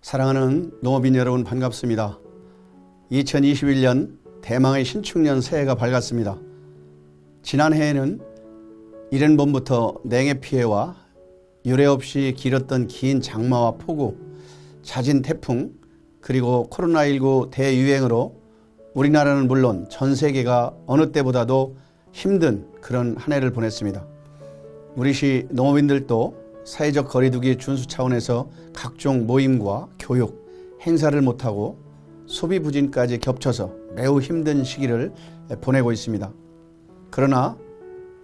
사랑하는 농업인 여러분 반갑습니다. 2021년 대망의 신축년 새해가 밝았습니다. 지난해에는 이른 봄부터 냉해 피해와 유례 없이 길었던 긴 장마와 폭우, 잦은 태풍, 그리고 코로나19 대유행으로 우리나라는 물론 전 세계가 어느 때보다도 힘든 그런 한 해를 보냈습니다. 우리 시 농업인들도 사회적 거리두기 준수 차원에서 각종 모임과 교육, 행사를 못하고 소비 부진까지 겹쳐서 매우 힘든 시기를 보내고 있습니다. 그러나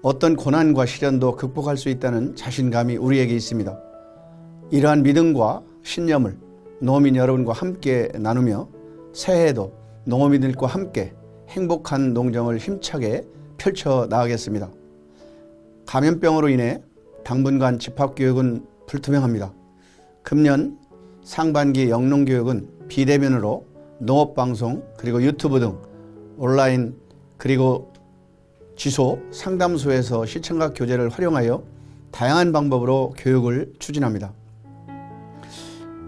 어떤 고난과 시련도 극복할 수 있다는 자신감이 우리에게 있습니다. 이러한 믿음과 신념을 농업인 여러분과 함께 나누며 새해에도 농업인들과 함께 행복한 농정을 힘차게 펼쳐 나가겠습니다. 감염병으로 인해 당분간 집합교육은 불투명합니다. 금년 상반기 영농교육은 비대면으로 농업방송 그리고 유튜브 등 온라인 그리고 지소 상담소에서 시청각 교재를 활용하여 다양한 방법으로 교육을 추진합니다.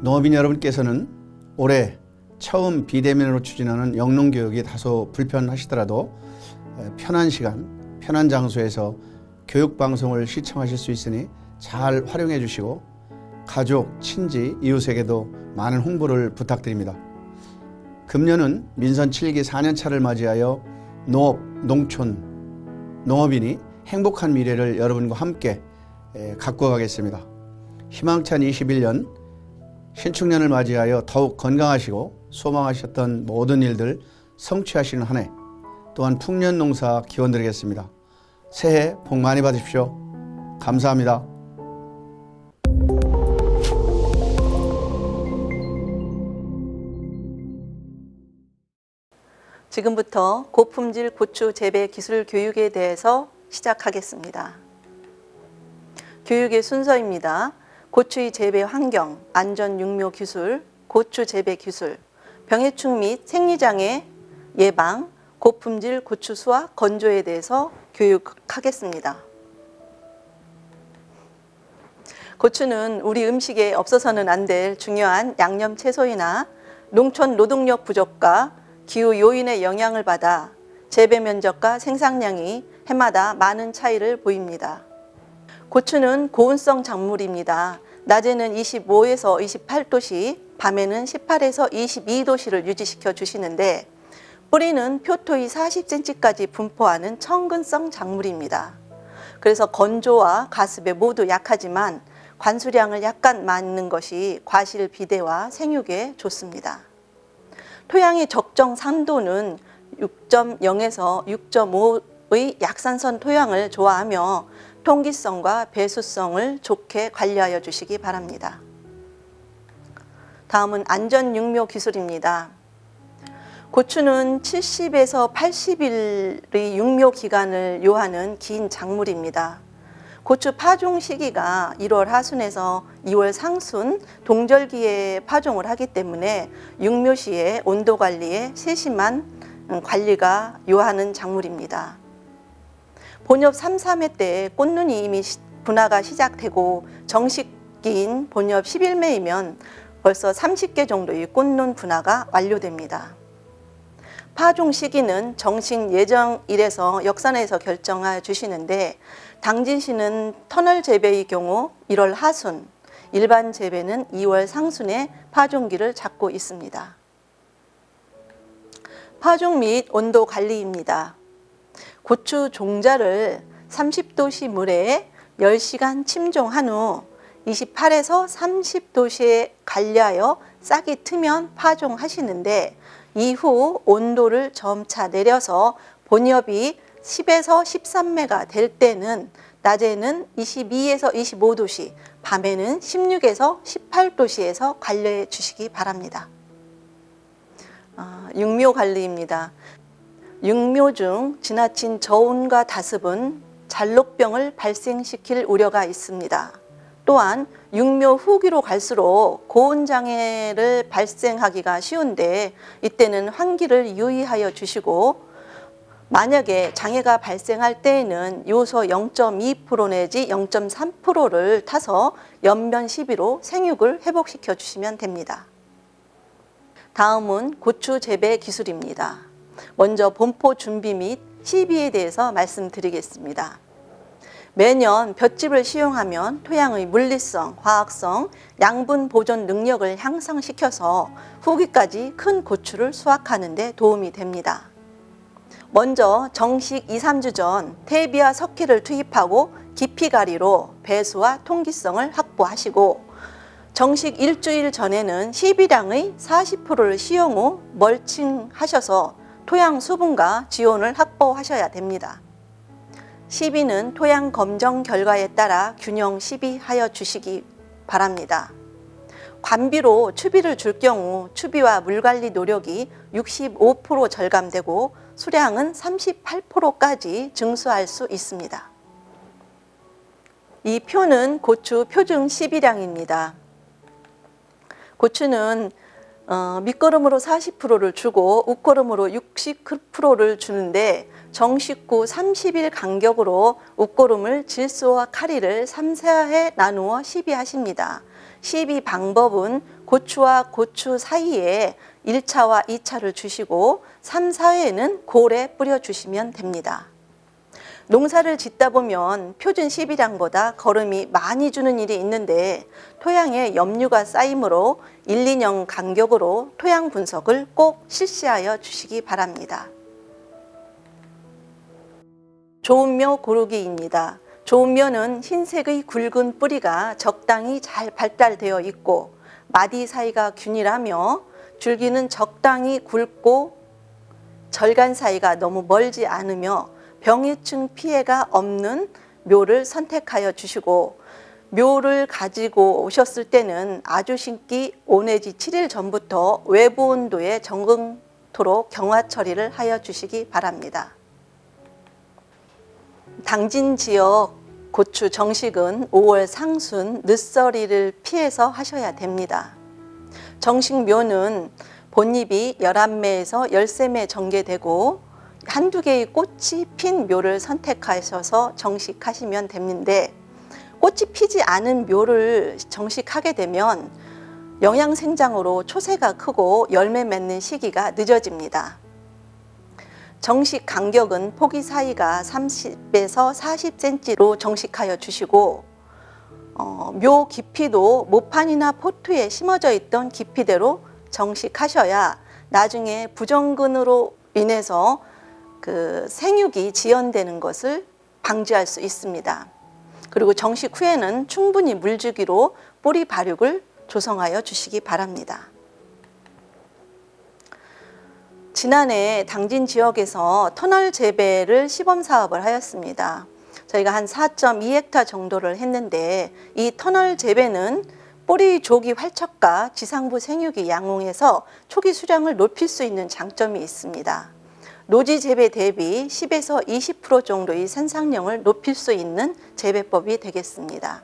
농업인 여러분께서는 올해 처음 비대면으로 추진하는 영농교육이 다소 불편하시더라도 편한 시간, 편한 장소에서 교육방송을 시청하실 수 있으니 잘 활용해 주시고 가족, 친지, 이웃에게도 많은 홍보를 부탁드립니다. 금년은 민선 7기 4년차를 맞이하여 농업, 농촌, 농업인이 행복한 미래를 여러분과 함께 가꾸어 가겠습니다. 희망찬 21년 신축년을 맞이하여 더욱 건강하시고 소망하셨던 모든 일들 성취하시는 한 해, 또한 풍년농사 기원드리겠습니다. 새해 복 많이 받으십시오. 감사합니다. 지금부터 고품질 고추 재배 기술 교육에 대해서 시작하겠습니다. 교육의 순서입니다. 고추의 재배 환경, 안전 육묘 기술, 고추 재배 기술, 병해충 및 생리장애 예방, 고품질 고추 수확 건조에 대해서 교육하겠습니다. 고추는 우리 음식에 없어서는 안 될 중요한 양념 채소이나 농촌 노동력 부족과 기후 요인의 영향을 받아 재배 면적과 생산량이 해마다 많은 차이를 보입니다. 고추는 고온성 작물입니다. 낮에는 25에서 28도씨, 밤에는 18에서 22도씨를 유지시켜 주시는데 뿌리는 표토의 40cm까지 분포하는 청근성 작물입니다. 그래서 건조와 가습에 모두 약하지만 관수량을 약간 많은 것이 과실 비대와 생육에 좋습니다. 토양의 적정 산도는 6.0에서 6.5의 약산성 토양을 좋아하며 통기성과 배수성을 좋게 관리하여 주시기 바랍니다. 다음은 안전 육묘 기술입니다. 고추는 70에서 80일의 육묘 기간을 요하는 긴 작물입니다. 고추 파종 시기가 1월 하순에서 2월 상순 동절기에 파종을 하기 때문에 육묘 시에 온도 관리에 세심한 관리가 요하는 작물입니다. 본엽 3, 3회 때 꽃눈이 이미 분화가 시작되고 정식기인 본엽 11매이면 벌써 30개 정도의 꽃눈 분화가 완료됩니다. 파종 시기는 정식 예정일에서 역산해서 결정하여 주시는데 당진시는 터널 재배의 경우 1월 하순, 일반 재배는 2월 상순에 파종기를 잡고 있습니다. 파종 및 온도 관리입니다. 고추 종자를 30도씨 물에 10시간 침종한 후 28에서 30도씨에 관리하여 싹이 트면 파종하시는데 이후 온도를 점차 내려서 본엽이 10에서 13매가 될 때는 낮에는 22에서 25도씨, 밤에는 16에서 18도씨에서 관리해 주시기 바랍니다. 육묘 관리입니다. 육묘 중 지나친 저온과 다습은 잘록병을 발생시킬 우려가 있습니다. 또한 육묘 후기로 갈수록 고온장애를 발생하기가 쉬운데 이때는 환기를 유의하여 주시고 만약에 장애가 발생할 때에는 요소 0.2% 내지 0.3%를 타서 연면 시비로 생육을 회복시켜 주시면 됩니다. 다음은 고추 재배 기술입니다. 먼저 본포 준비 및 시비에 대해서 말씀드리겠습니다. 매년 볏짚을 시용하면 토양의 물리성, 화학성, 양분 보존 능력을 향상시켜서 후기까지 큰 고추를 수확하는 데 도움이 됩니다. 먼저 정식 2, 3주 전 퇴비와 석회를 투입하고 깊이가리로 배수와 통기성을 확보하시고, 정식 일주일 전에는 시비량의 40%를 시용 후 멀칭하셔서 토양 수분과 지온을 확보하셔야 됩니다. 시비는 토양 검정 결과에 따라 균형 시비하여 주시기 바랍니다. 관비로 추비를 줄 경우 추비와 물관리 노력이 65% 절감되고 수량은 38%까지 증수할 수 있습니다. 이 표는 고추 표준 시비량입니다. 고추는 밑거름으로 40%를 주고 웃거름으로 69%를 주는데, 정식 후 30일 간격으로 웃거름을 질소와 카리를 3, 4회 나누어 시비하십니다. 시비 방법은 고추와 고추 사이에 1차와 2차를 주시고 3, 4회는 골에 뿌려주시면 됩니다. 농사를 짓다 보면 표준 시비량보다 거름이 많이 주는 일이 있는데, 토양에 염류가 쌓이므로 1, 2년 간격으로 토양 분석을 꼭 실시하여 주시기 바랍니다. 좋은 묘 고르기입니다. 좋은 묘는 흰색의 굵은 뿌리가 적당히 잘 발달되어 있고 마디 사이가 균일하며 줄기는 적당히 굵고 절간 사이가 너무 멀지 않으며 병해충 피해가 없는 묘를 선택하여 주시고, 묘를 가지고 오셨을 때는 아주 심기 5 내지 7일 전부터 외부 온도에 적응토록 경화 처리를 하여 주시기 바랍니다. 당진 지역 고추 정식은 5월 상순 늦서리를 피해서 하셔야 됩니다. 정식 묘는 본잎이 11매에서 13매 전개되고 한두 개의 꽃이 핀 묘를 선택하셔서 정식하시면 되는데, 꽃이 피지 않은 묘를 정식하게 되면 영양생장으로 초새가 크고 열매 맺는 시기가 늦어집니다. 정식 간격은 포기 사이가 30에서 40cm로 정식하여 주시고, 묘 깊이도 모판이나 포트에 심어져 있던 깊이대로 정식하셔야 나중에 부정근으로 인해서 생육이 지연되는 것을 방지할 수 있습니다. 그리고 정식 후에는 충분히 물주기로 뿌리 발육을 조성하여 주시기 바랍니다. 지난해 당진 지역에서 터널 재배를 시범 사업을 하였습니다. 저희가 한 4.2헥타 정도를 했는데, 이 터널 재배는 뿌리 조기 활착과 지상부 생육이 양호해서 초기 수량을 높일 수 있는 장점이 있습니다. 노지 재배 대비 10에서 20% 정도의 생산량을 높일 수 있는 재배법이 되겠습니다.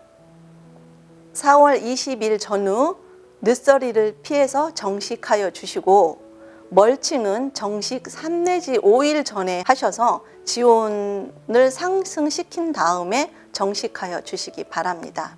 4월 20일 전후 늦서리를 피해서 정식하여 주시고, 멀칭은 정식 3 내지 5일 전에 하셔서 지온을 상승시킨 다음에 정식하여 주시기 바랍니다.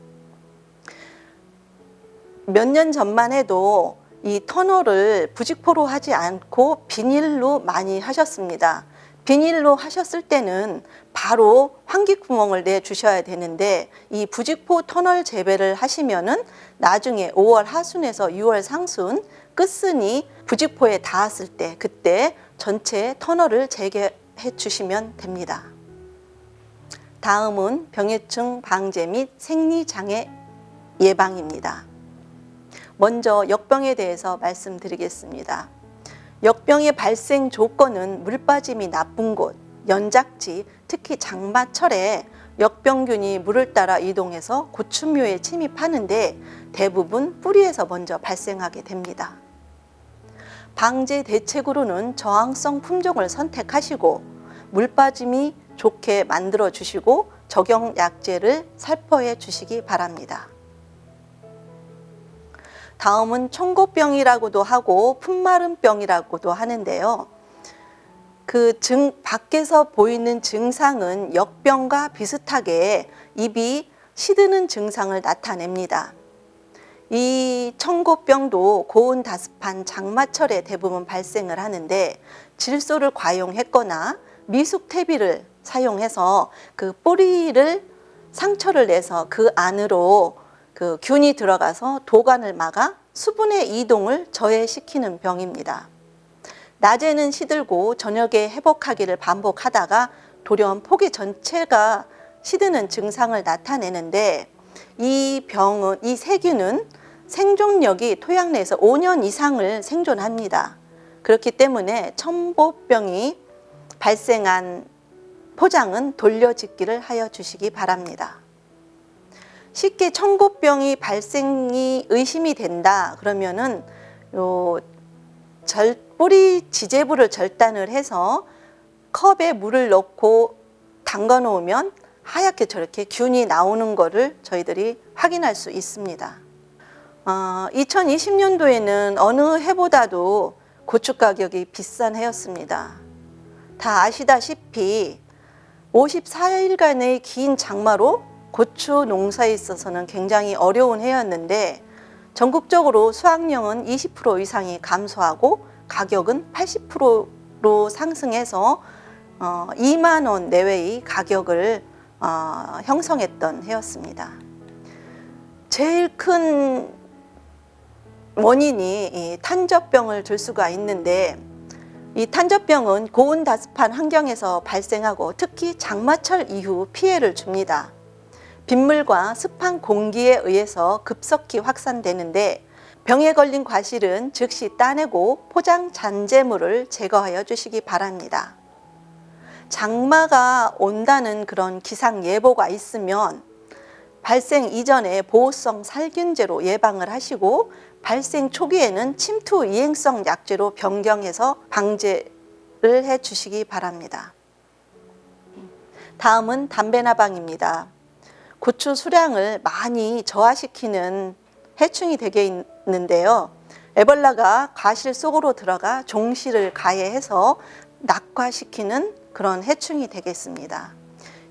몇 년 전만 해도 이 터널을 부직포로 하지 않고 비닐로 많이 하셨습니다. 비닐로 하셨을 때는 바로 환기구멍을 내주셔야 되는데, 이 부직포 터널 재배를 하시면은 나중에 5월 하순에서 6월 상순 끝순이 부직포에 닿았을 때, 그때 전체 터널을 재개해 주시면 됩니다. 다음은 병해충 방제 및 생리장애 예방입니다. 먼저 역병에 대해서 말씀드리겠습니다. 역병의 발생 조건은 물빠짐이 나쁜 곳, 연작지, 특히 장마철에 역병균이 물을 따라 이동해서 고추묘에 침입하는데 대부분 뿌리에서 먼저 발생하게 됩니다. 방제 대책으로는 저항성 품종을 선택하시고 물빠짐이 좋게 만들어 주시고 적용 약제를 살포해 주시기 바랍니다. 다음은 청고병이라고도 하고 풋마름병이라고도 하는데요. 밖에서 보이는 증상은 역병과 비슷하게 입이 시드는 증상을 나타냅니다. 이 청고병도 고온 다습한 장마철에 대부분 발생을 하는데 질소를 과용했거나 미숙태비를 사용해서 그 뿌리를 상처를 내서 그 안으로 그 균이 들어가서 도관을 막아 수분의 이동을 저해시키는 병입니다. 낮에는 시들고 저녁에 회복하기를 반복하다가 돌연 포기 전체가 시드는 증상을 나타내는데 이 세균은 생존력이 토양 내에서 5년 이상을 생존합니다. 그렇기 때문에 첨보병이 발생한 포장은 돌려짓기를 하여 주시기 바랍니다. 쉽게 청고병이 발생이 의심이 된다 그러면은 뿌리 지제부를 절단을 해서 컵에 물을 넣고 담가 놓으면 하얗게 저렇게 균이 나오는 것을 저희들이 확인할 수 있습니다. 2020년도에는 어느 해보다도 고추 가격이 비싼 해였습니다. 다 아시다시피 54일간의 긴 장마로 고추 농사에 있어서는 굉장히 어려운 해였는데 전국적으로 수확량은 20% 이상이 감소하고 가격은 80%로 상승해서 2만 원 내외의 가격을 형성했던 해였습니다. 제일 큰 원인이 이 탄저병을 들 수가 있는데 이 탄저병은 고온 다습한 환경에서 발생하고 특히 장마철 이후 피해를 줍니다. 빗물과 습한 공기에 의해서 급속히 확산되는데 병에 걸린 과실은 즉시 따내고 포장 잔재물을 제거하여 주시기 바랍니다. 장마가 온다는 그런 기상 예보가 있으면 발생 이전에 보호성 살균제로 예방을 하시고 발생 초기에는 침투 이행성 약제로 변경해서 방제를 해 주시기 바랍니다. 다음은 담배나방입니다. 고추 수량을 많이 저하시키는 해충이 되게 있는데요. 에볼라가 과실 속으로 들어가 종실을 가해해서 낙화시키는 그런 해충이 되겠습니다.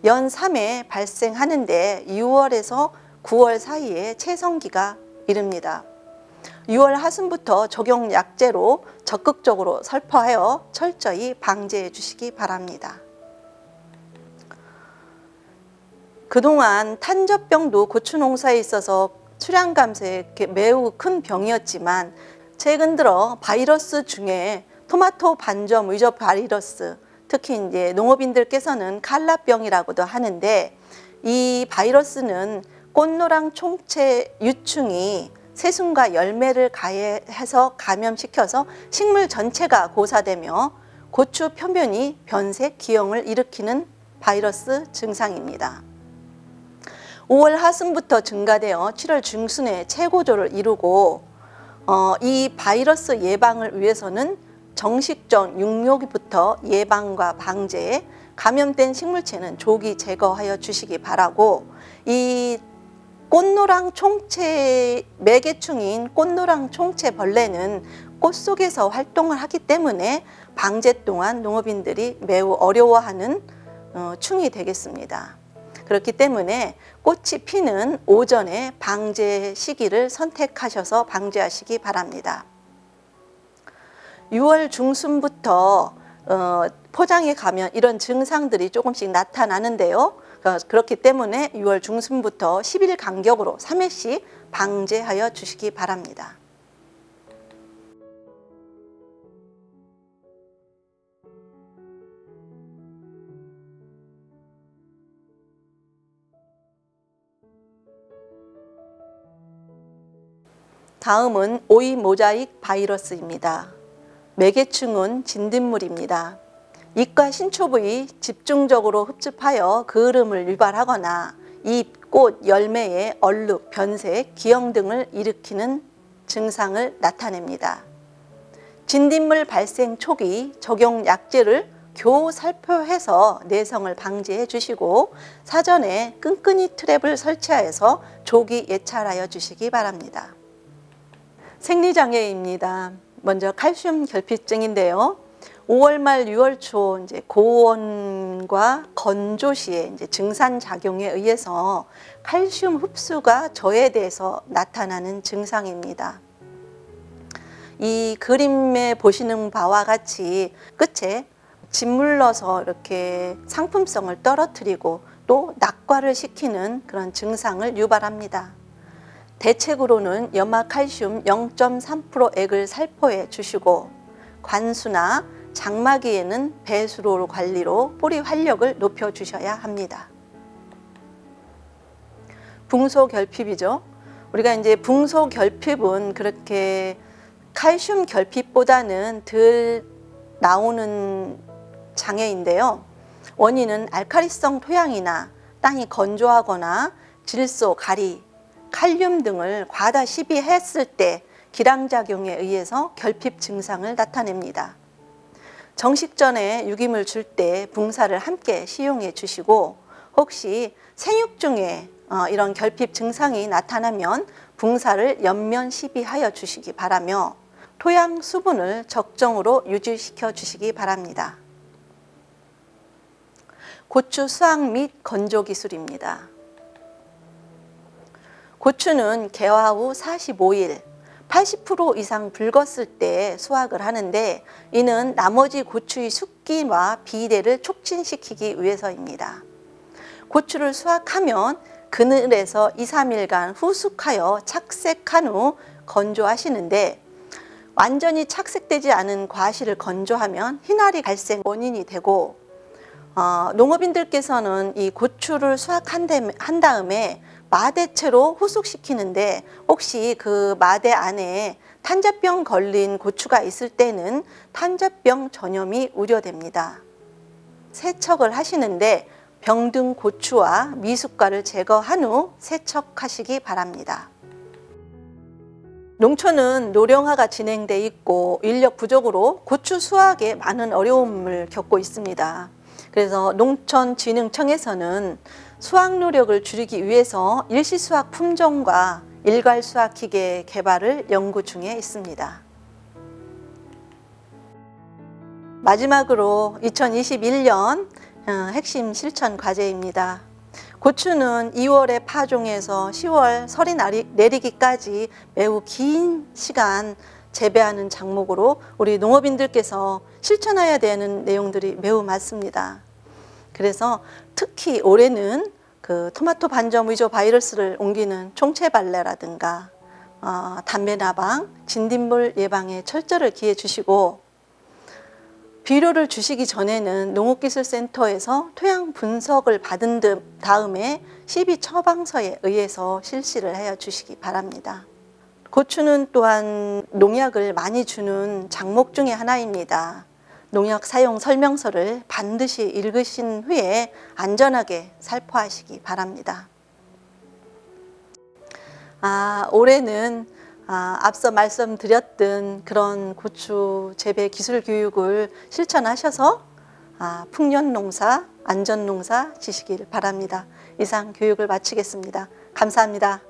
연 3회 발생하는데 6월에서 9월 사이에 채성기가 이릅니다. 6월 하순부터 적용 약제로 적극적으로 살포하여 철저히 방제해 주시기 바랍니다. 그동안 탄저병도 고추 농사에 있어서 수량 감소에 매우 큰 병이었지만 최근 들어 바이러스 중에 토마토 반점 위저 바이러스, 특히 이제 농업인들께서는 칼라병이라고도 하는데 이 바이러스는 꽃노랑 총체 유충이 새순과 열매를 가해해서 감염시켜서 식물 전체가 고사되며 고추 표면이 변색, 기형을 일으키는 바이러스 증상입니다. 5월 하순부터 증가되어 7월 중순에 최고조를 이루고 이 바이러스 예방을 위해서는 정식전 6묘기부터 예방과 방제에 감염된 식물체는 조기 제거하여 주시기 바라고 이 꽃노랑 총체 매개충인 꽃노랑 총체 벌레는 꽃 속에서 활동을 하기 때문에 방제 동안 농업인들이 매우 어려워하는 충이 되겠습니다. 그렇기 때문에 꽃이 피는 오전에 방제 시기를 선택하셔서 방제하시기 바랍니다. 6월 중순부터 포장에 가면 이런 증상들이 조금씩 나타나는데요. 그렇기 때문에 6월 중순부터 10일 간격으로 3회씩 방제하여 주시기 바랍니다. 다음은 오이 모자익 바이러스입니다. 매개충은 진딧물입니다. 잎과 신초 부위 집중적으로 흡집하여 그을음을 유발하거나 잎, 꽃, 열매에 얼룩, 변색, 기형 등을 일으키는 증상을 나타냅니다. 진딧물 발생 초기 적용 약제를 교호 살포해서 내성을 방지해 주시고 사전에 끈끈이 트랩을 설치하여서 조기 예찰하여 주시기 바랍니다. 생리장애입니다. 먼저 칼슘 결핍증인데요. 5월 말 6월 초 이제 고온과 건조 시에 이제 증산 작용에 의해서 칼슘 흡수가 저해돼서 나타나는 증상입니다. 이 그림에 보시는 바와 같이 끝에 짓물러서 이렇게 상품성을 떨어뜨리고 또 낙과를 시키는 그런 증상을 유발합니다. 대책으로는 염화칼슘 0.3%액을 살포해 주시고 관수나 장마기에는 배수로 관리로 뿌리 활력을 높여 주셔야 합니다. 붕소결핍이죠. 우리가 이제 붕소결핍은 그렇게 칼슘 결핍보다는 덜 나오는 장애인데요. 원인은 알칼리성 토양이나 땅이 건조하거나 질소, 가리, 칼륨 등을 과다 시비했을 때 기량작용에 의해서 결핍 증상을 나타냅니다. 정식 전에 유김을 줄 때 붕사를 함께 시용해 주시고 혹시 생육 중에 이런 결핍 증상이 나타나면 붕사를 옆면 시비하여 주시기 바라며 토양 수분을 적정으로 유지시켜 주시기 바랍니다. 고추 수확 및 건조 기술입니다. 고추는 개화 후 45일, 80% 이상 붉었을 때 수확을 하는데 이는 나머지 고추의 숙기와 비대를 촉진시키기 위해서입니다. 고추를 수확하면 그늘에서 2, 3일간 후숙하여 착색한 후 건조하시는데 완전히 착색되지 않은 과실을 건조하면 희나리 발생 원인이 되고 농업인들께서는 이 고추를 수확한 다음에 마대채로 후숙시키는데 혹시 그 마대 안에 탄저병 걸린 고추가 있을 때는 탄저병 전염이 우려됩니다. 세척을 하시는데 병든 고추와 미숫가를 제거한 후 세척하시기 바랍니다. 농촌은 노령화가 진행돼 있고 인력 부족으로 고추 수확에 많은 어려움을 겪고 있습니다. 그래서 농촌진흥청에서는 수확 노력을 줄이기 위해서 일시 수확 품종과 일괄 수확 기계 개발을 연구 중에 있습니다. 마지막으로 2021년 핵심 실천 과제입니다. 고추는 2월에 파종해서 10월 설이 내리기까지 매우 긴 시간 재배하는 작목으로 우리 농업인들께서 실천해야 되는 내용들이 매우 많습니다. 그래서 특히 올해는 그 토마토 반점 위조 바이러스를 옮기는 총체발레라든가 담배나방, 진딧물 예방에 철저를 기해 주시고 비료를 주시기 전에는 농업기술센터에서 토양 분석을 받은 다음에 시비 처방서에 의해서 실시를 해 주시기 바랍니다. 고추는 또한 농약을 많이 주는 작목 중에 하나입니다. 농약 사용 설명서를 반드시 읽으신 후에 안전하게 살포하시기 바랍니다. 올해는 앞서 말씀드렸던 그런 고추 재배 기술 교육을 실천하셔서 풍년농사, 안전농사 지시길 바랍니다. 이상 교육을 마치겠습니다. 감사합니다.